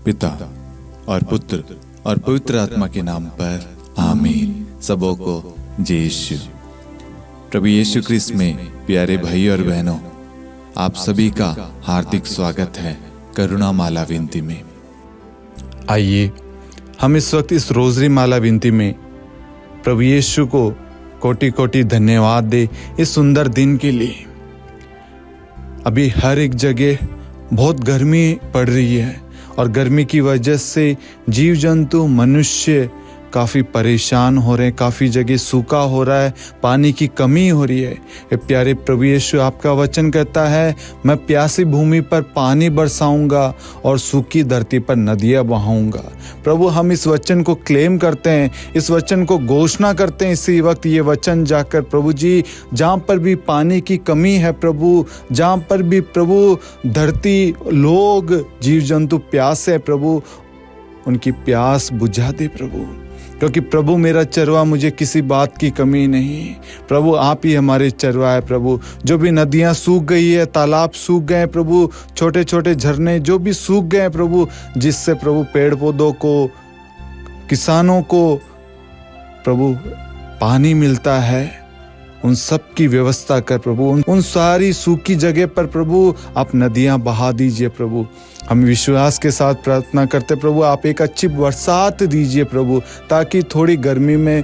पिता और पुत्र और पवित्र आत्मा के नाम पर आमीन। सबों को जय यीशु। प्रभु यीशु क्रिस्त में प्यारे भाई और बहनों, आप सभी का हार्दिक स्वागत है करुणा माला विनती में। आइए हम इस वक्त इस रोजरी माला विनती में प्रभु यीशु को कोटि कोटि धन्यवाद दे इस सुंदर दिन के लिए। अभी हर एक जगह बहुत गर्मी पड़ रही है और गर्मी की वजह से जीव जंतु मनुष्य काफ़ी परेशान हो रहे हैं, काफ़ी जगह सूखा हो रहा है, पानी की कमी हो रही है। ये प्यारे प्रभु यीशु आपका वचन कहता है, मैं प्यासी भूमि पर पानी बरसाऊंगा और सूखी धरती पर नदियाँ बहाऊंगा। प्रभु, हम इस वचन को क्लेम करते हैं, इस वचन को घोषणा करते हैं इसी वक्त ये वचन जाकर प्रभु जी, जहाँ पर भी पानी की कमी है प्रभु, जहाँ पर भी प्रभु धरती, लोग, जीव जंतु प्यास है प्रभु, उनकी प्यास बुझा दे प्रभु। क्योंकि प्रभु मेरा चरवा, मुझे किसी बात की कमी नहीं। प्रभु आप ही हमारे चरवा है प्रभु। जो भी नदियाँ सूख गई है, तालाब सूख गए प्रभु, छोटे छोटे झरने जो भी सूख गए प्रभु, जिससे प्रभु पेड़ पौधों को, किसानों को प्रभु पानी मिलता है, उन सब की व्यवस्था कर प्रभु। उन सारी सूखी जगह पर प्रभु आप नदियाँ बहा दीजिए प्रभु। हम विश्वास के साथ प्रार्थना करते प्रभु, आप एक अच्छी बरसात दीजिए प्रभु, ताकि थोड़ी गर्मी में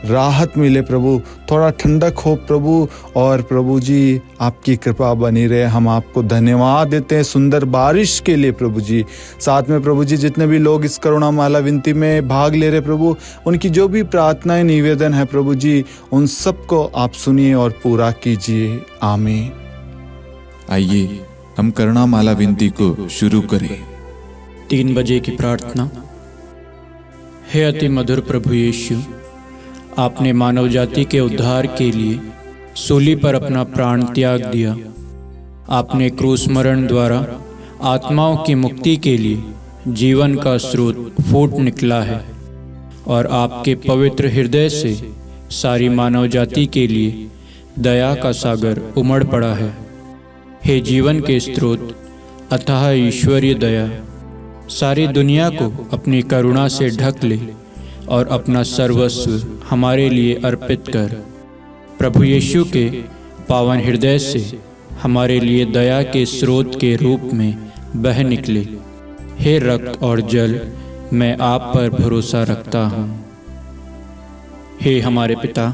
राहत मिले प्रभु, थोड़ा ठंडक हो प्रभु। और प्रभु जी आपकी कृपा बनी रहे। हम आपको धन्यवाद देते हैं सुंदर बारिश के लिए प्रभु जी। साथ में प्रभु जी जितने भी लोग इस करुणा माला विनती में भाग ले रहे प्रभु, उनकी जो भी प्रार्थनाएं निवेदन है प्रभु जी, उन सबको आप सुनिए और पूरा कीजिए। आमीन। आइए हम करुणा माला विनती को शुरू करें। 3 बजे की प्रार्थना। हे अति मधुर प्रभु यीशु, आपने मानव जाति के उद्धार के लिए सूली पर अपना प्राण त्याग दिया। आपने क्रूस मरण द्वारा आत्माओं की मुक्ति के लिए जीवन का स्रोत फूट निकला है और आपके पवित्र हृदय से सारी मानव जाति के लिए दया का सागर उमड़ पड़ा है। हे जीवन के स्रोत अथाह ईश्वरीय दया, सारी दुनिया को अपनी करुणा से ढक ले और अपना सर्वस्व हमारे लिए अर्पित कर। प्रभु यीशु के पावन हृदय से हमारे लिए दया के स्रोत के रूप में बह निकले। हे रक्त और जल, मैं आप पर भरोसा रखता हूँ। हे हमारे पिता,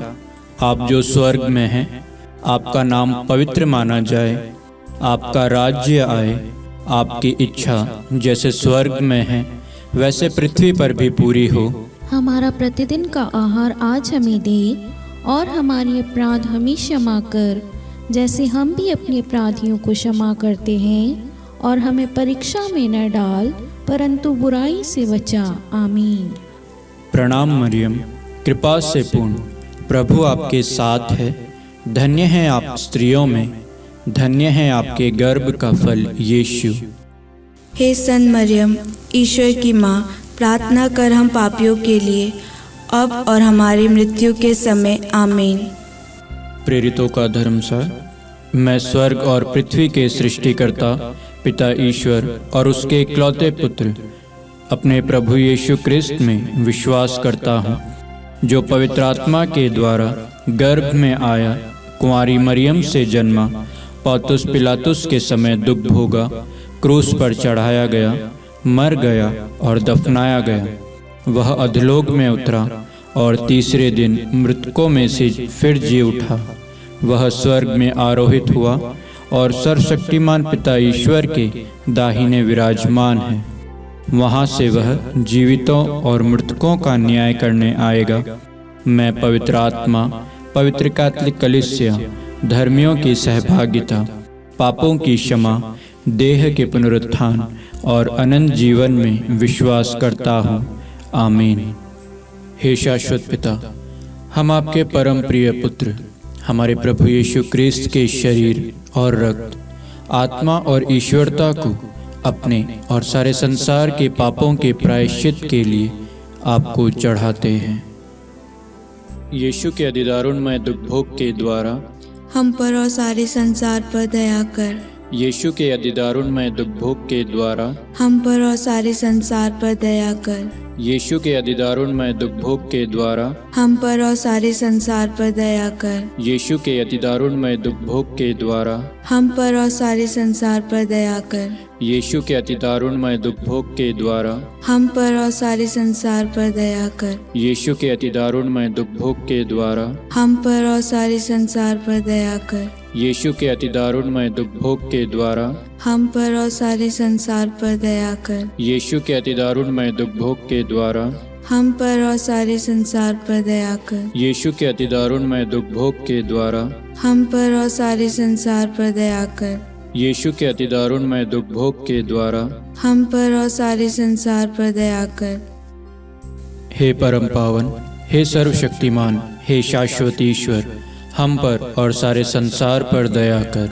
आप जो स्वर्ग में हैं, आपका नाम पवित्र माना जाए, आपका राज्य आए, आपकी इच्छा जैसे स्वर्ग में है वैसे पृथ्वी पर भी पूरी हो। हमारा प्रतिदिन का आहार आज हमें दे और हमारे अपराध हमें क्षमा कर, जैसे हम भी अपने अपराधियों को क्षमा करते हैं, और हमें परीक्षा में न डाल परंतु बुराई से बचा। आमीन। प्रणाम मरियम, कृपा से पूर्ण, प्रभु आपके साथ है। धन्य है आप स्त्रियों में, धन्य है आपके गर्भ का फल यीशु। हे संत मरियम, ईश्वर की माँ, प्रार्थना कर हम पापियों के लिए, अब और हमारी मृत्यु के समय। आमीन। प्रेरितों का धर्मसार। मैं स्वर्ग और पृथ्वी के सृष्टिकर्ता पिता ईश्वर और उसके इकलौते पुत्र अपने प्रभु यीशु क्रिस्त में विश्वास करता हूँ, जो पवित्र आत्मा के द्वारा गर्भ में आया, कुंवारी मरियम से जन्मा, पौंतुस पिलातुस के समय दुख भोगा, क्रूस पर चढ़ाया गया, मर गया और दफनाया गया। वह अधोलोक में उतरा और तीसरे दिन मृतकों में से फिर जी उठा। वह स्वर्ग में आरोहित हुआ और सर्वशक्तिमान पिता ईश्वर के दाहिने विराजमान है। वहाँ से वह जीवितों और मृतकों का न्याय करने आएगा। मैं पवित्र आत्मा, पवित्र कैथोलिक कलीसिया, धर्मियों की सहभागिता, पापों की क्षमा, देह के पुनरुत्थान और अनंत जीवन में विश्वास करता हूँ। आमीन। हे शाश्वत पिता, हम आपके परम प्रिय पुत्र, हमारे प्रभु यीशु क्रिस्त के शरीर और रक्त, आत्मा और ईश्वरता को अपने और सारे संसार के पापों के प्रायश्चित के लिए आपको चढ़ाते हैं। यीशु के अधिदारुणमय दुख भोग के द्वारा हम पर और सारे संसार पर दया कर। यीशु के अधिदारुणमय दुखभोग के द्वारा हम पर और सारे संसार पर दया कर। यीशु के अधिदारुणमय दुखभोग के द्वारा हम पर और सारे संसार पर दया कर। यीशु के अधिदारुणमय दुखभोग के द्वारा हम पर और सारे संसार पर दया कर। यीशु के अधिदारुणमय दुखभोग के द्वारा हम पर और सारे संसार पर दया कर। यीशु के अधिदारुणमय दुखभोग के द्वारा हम पर और सारे संसार पर दया कर। यीशु के अधिदारुणमय दुखभोग के द्वारा हम पर और सारे संसार पर दया कर। यीशु के अधिदारुणमय दुखभोग के द्वारा हम पर और सारे संसार पर दया कर। यीशु के अधिदारुणमय दुखभोग के द्वारा हम पर और सारे संसार पर दया कर। यीशु के अधिदारुणमय दुखभोग के द्वारा हम पर और सारे संसार पर दया कर। हे परम पावन, हे सर्वशक्तिमान, हे शाश्वत ईश्वर, हम पर और सारे संसार पर दया कर।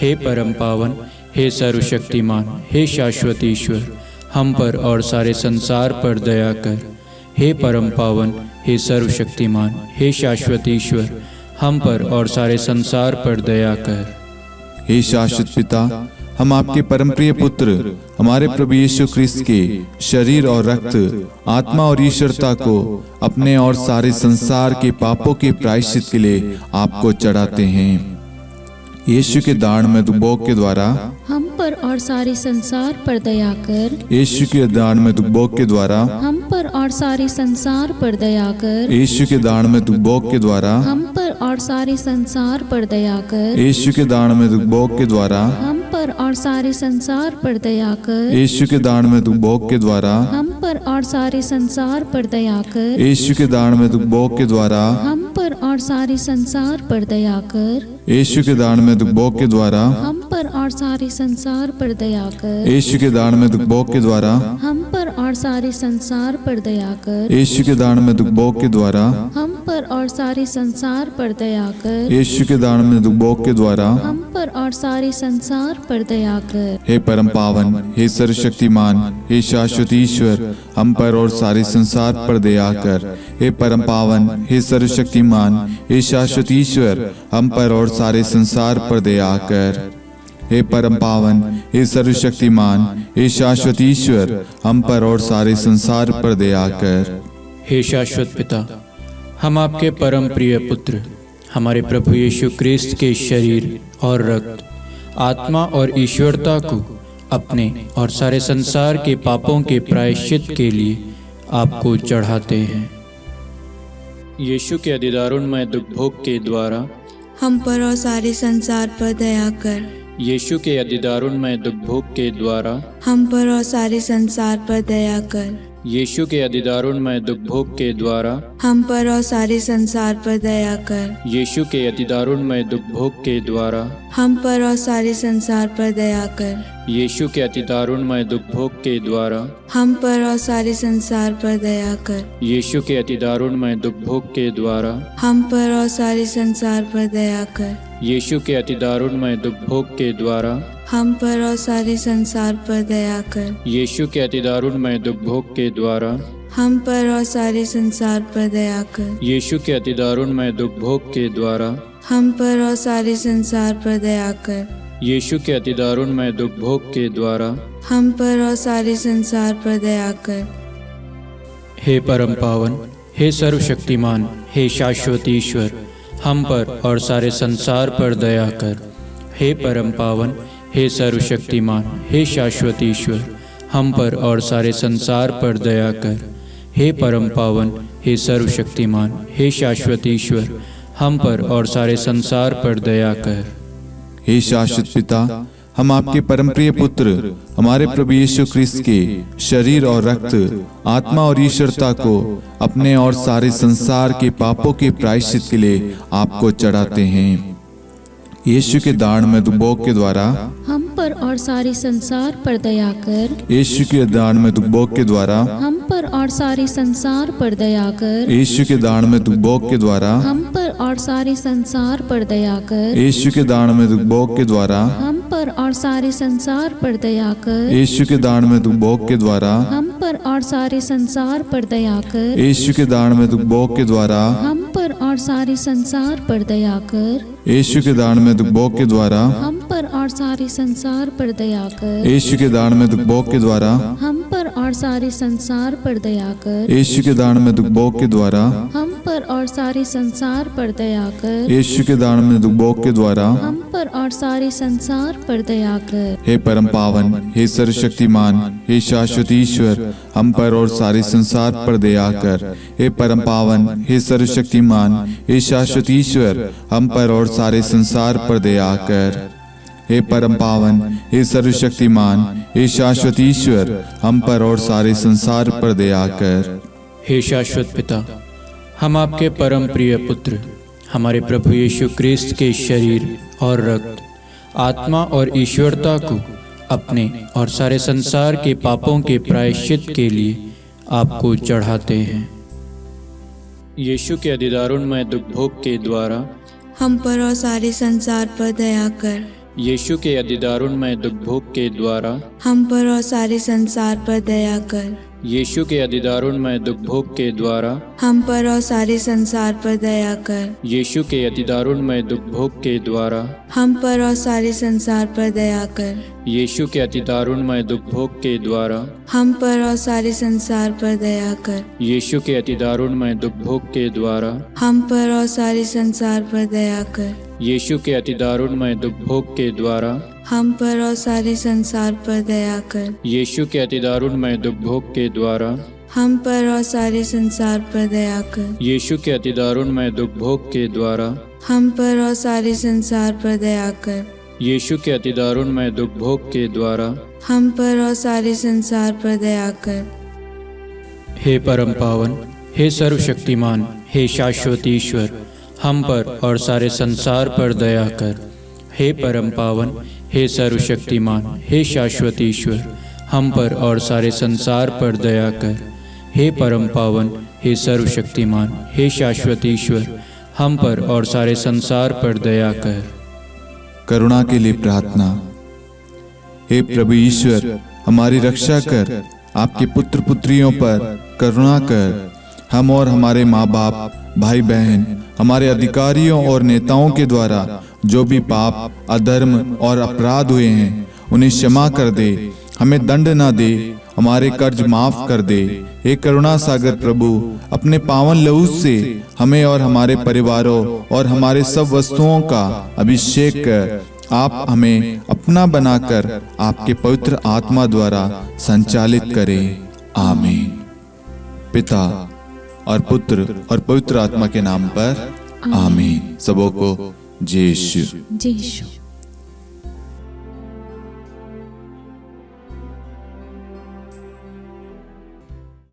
हे परम पावन, हे सर्वशक्तिमान, हे शाश्वत ईश्वर, हम पर और सारे संसार पर दया कर। हे परम पावन, हे सर्वशक्तिमान, हे शाश्वत ईश्वर, हम पर और सारे संसार पर दया कर। हे शाश्वत पिता, हम आपके परम प्रिय पुत्र हमारे प्रभु यीशु ख्रिस्त के शरीर और रक्त, आत्मा और ईश्वरता को अपने और सारे संसार के पापों के प्रायश्चित के लिए आपको चढ़ाते हैं। यीशु के दारुणमय दुखभोग के द्वारा हम पर और सारे संसार पर दया कर। यीशु के दारुणमय दुखभोग के द्वारा हम पर और सारे संसार पर दया कर। यीशु के दारुणमय दुखभोग के द्वारा हम पर और सारे संसार पर दया कर। यीशु के दारुणमय दुखभोग के द्वारा हम पर और सारे संसार पर दया कर। यीशु के दारुणमय दुखभोग के द्वारा हम पर और सारे संसार पर दया कर। यीशु के दारुणमय दुखभोग के द्वारा हम पर और सारे संसार पर दया कर। यीशु के दारुणमय दुखभोग के द्वारा हम पर और सारे संसार पर दया कर। यीशु के दारुणमय दुखभोग के द्वारा हम पर और सारे संसार पर दया कर। यीशु के दारुणमय दुखभोग के द्वारा हम पर और सारे संसार पर दया कर। यीशु के दारुणमय दुखभोग के द्वारा हम पर और सारे संसार पर दया कर। हे परम पावन, हे सर्वशक्तिमान, हे शाश्वत ईश्वर, हम पर और सारे संसार पर दया कर। हे परम पावन, हे सर्वशक्तिमान, हे शाश्वत ईश्वर, हम पर और सारे संसार पर दया कर। हे परम पावन, हे सर्वशक्तिमान, हे शाश्वत ईश्वर, हम पर और सारे संसार पर दया कर। हे शाश्वत पिता, हम आपके परम प्रिय पुत्र हमारे प्रभु यीशु ख्रिस्त के शरीर और रक्त, आत्मा और ईश्वरता को अपने और सारे संसार के पापों के प्रायश्चित के लिए आपको चढ़ाते हैं। यीशु के अधिदारुणमय दुखभोग के द्वारा हम पर और सारे संसार पर दया कर। यीशु के अधिदारुणमय दुखभोग के द्वारा हम पर और सारे संसार पर दया कर। यीशु के अधिदारुणमय दुखभोग के द्वारा हम पर और सारे संसार पर दया कर। यीशु के अधिदारुणमय दुखभोग के द्वारा हम पर और सारे संसार पर दया कर। यीशु के अधिदारुणमय दुखभोग के द्वारा हम पर और सारे संसार पर दया कर। यीशु के अधिदारुणमय दुखभोग के द्वारा हम पर और सारे संसार पर दया कर। यीशु के अधिदारुणमय दुखभोग के द्वारा हम पर और सारे संसार पर दया कर। यीशु के अधिदारुणमय दुखभोग के द्वारा हम पर और सारे संसार पर दया कर। यीशु के अधिदारुणमय दुखभोग के द्वारा हम पर और सारे संसार पर दया कर। यीशु के अधिदारुणमय दुखभोग के द्वारा हम पर और सारे संसार पर दया कर। हे परम पावन, हे सर्वशक्तिमान, हे शाश्वत ईश्वर, हम पर और सारे संसार पर दया कर। हे परम पावन, हे सर्वशक्तिमान, हे शाश्वत ईश्वर, हम पर और सारे संसार पर दया कर। हे परम पावन, हे सर्वशक्तिमान, हे शाश्वत ईश्वर, हम पर और सारे संसार पर दया कर। हे शाश्वत पिता, हम आपके परम प्रिय पुत्र हमारे प्रभु यीशु ख्रिस्त के शरीर और रक्त, आत्मा और ईश्वरता को अपने और सारे संसार के पापों के प्रायश्चित के लिए आपको चढ़ाते हैं। यीशु के दारुणमय दुखभोग के द्वारा हम पर और सारे संसार पर दया कर। यीशु के दारुणमय दुखभोग के द्वारा हम पर और सारे संसार पर दया कर। यीशु के दारुणमय दुखभोग के द्वारा हम पर और सारे संसार पर दया कर। यीशु के दारुणमय दुखभोग के द्वारा हम पर और सारे संसार पर दया कर। यीशु के दारुणमय दुखभोग के द्वारा हम पर और सारे संसार पर दया कर। यीशु के दारुणमय दुखभोग के द्वारा हम पर और सारे संसार पर दया कर। यीशु के दारुणमय दुखभोग के द्वारा हम पर पर और सारे संसार पर दया कर। यीशु के दान में दुख भोग के द्वारा, हम पर और सारे संसार पर दया कर। यीशु के दान में दुख भोग के द्वारा, हम पर और सारे संसार पर दया कर। यीशु के दान में दुख भोग के द्वारा, हम पर और सारे संसार पर दया कर। हे परम पावन, हे सर्वशक्तिमान, हे शाश्वत ईश्वर, हम पर और सारे संसार पर दया कर। हे परम पावन, हे सर्वशक्तिमान, हे शाश्वत ईश्वर, हम पर और सारे संसार पर दया कर। हे परम पावन, हे सर्वशक्तिमान, हे शाश्वत ईश्वर, हम पर और सारे संसार पर दया कर। हे शाश्वत पिता, हम आपके परम प्रिय पुत्र हमारे प्रभु यीशु क्रिस्त के शरीर और रक्त, आत्मा और ईश्वरता को अपने और सारे संसार के पापों के प्रायश्चित के लिए आपको चढ़ाते हैं। यीशु के अधिदारुणमय दुख भोग के द्वारा हम पर और सारे संसार पर दया कर। यीशु के अधिदारुणमय दुख भोग के द्वारा हम पर और सारे संसार पर दया कर। यीशु के अधिदारुणमय दुख भोग के द्वारा हम पर और सारे संसार पर दया कर। यीशु के अधिदारुणमय दुख भोग के द्वारा हम पर और सारे संसार पर दया कर। यीशु के अधिदारुणमय दुख भोग के द्वारा हम पर और सारे संसार पर दया कर। यीशु के अधिदारुणमय दुख भोग के द्वारा हम पर और सारे संसार पर दया कर। यीशु के अधिदारुणमय दुख भोग के द्वारा हम पर और सारे संसार पर दया कर। यीशु के अधिदारुणमय दुख भोग के द्वारा हम पर और सारे संसार पर दया कर। यीशु के अधिदारुणमय दुख भोग के द्वारा हम पर और सारे संसार पर दया कर। यीशु के अधिदारुणमय दुख भोग के द्वारा हम पर और सारे संसार पर दया कर। हे परम पावन, हे सर्वशक्तिमान, हे शाश्वत ईश्वर, हम पर और सारे संसार पर दया कर। हे परम पावन, हे सर्वशक्तिमान, हे शाश्वत ईश्वर, हम पर और सारे संसार पर दया कर। हे परम पावन, हे सर्वशक्तिमान, हे शाश्वत ईश्वर, हम पर और सारे संसार पर दया कर। करुणा के लिए प्रार्थना। हे प्रभु ईश्वर, हमारी रक्षा कर, आपके पुत्र पुत्रियों पर करुणा कर। हम और हमारे माँ बाप, भाई बहन, हमारे अधिकारियों और नेताओं के द्वारा जो भी पाप, अधर्म और अपराध हुए हैं, उन्हें क्षमा कर दे, हमें दंड ना दे, हमारे कर्ज माफ कर दे। हे करुणा सागर प्रभु, अपने पावन लहू से हमें और हमारे परिवारों और हमारे सब वस्तुओं का अभिषेक कर। आप हमें अपना बनाकर आपके पवित्र आत्मा द्वारा संचालित करें। आमीन। पिता और पुत्र और पवित्र आत्मा के नाम पर आमीन। सबों को जय यीशु। जय यीशु।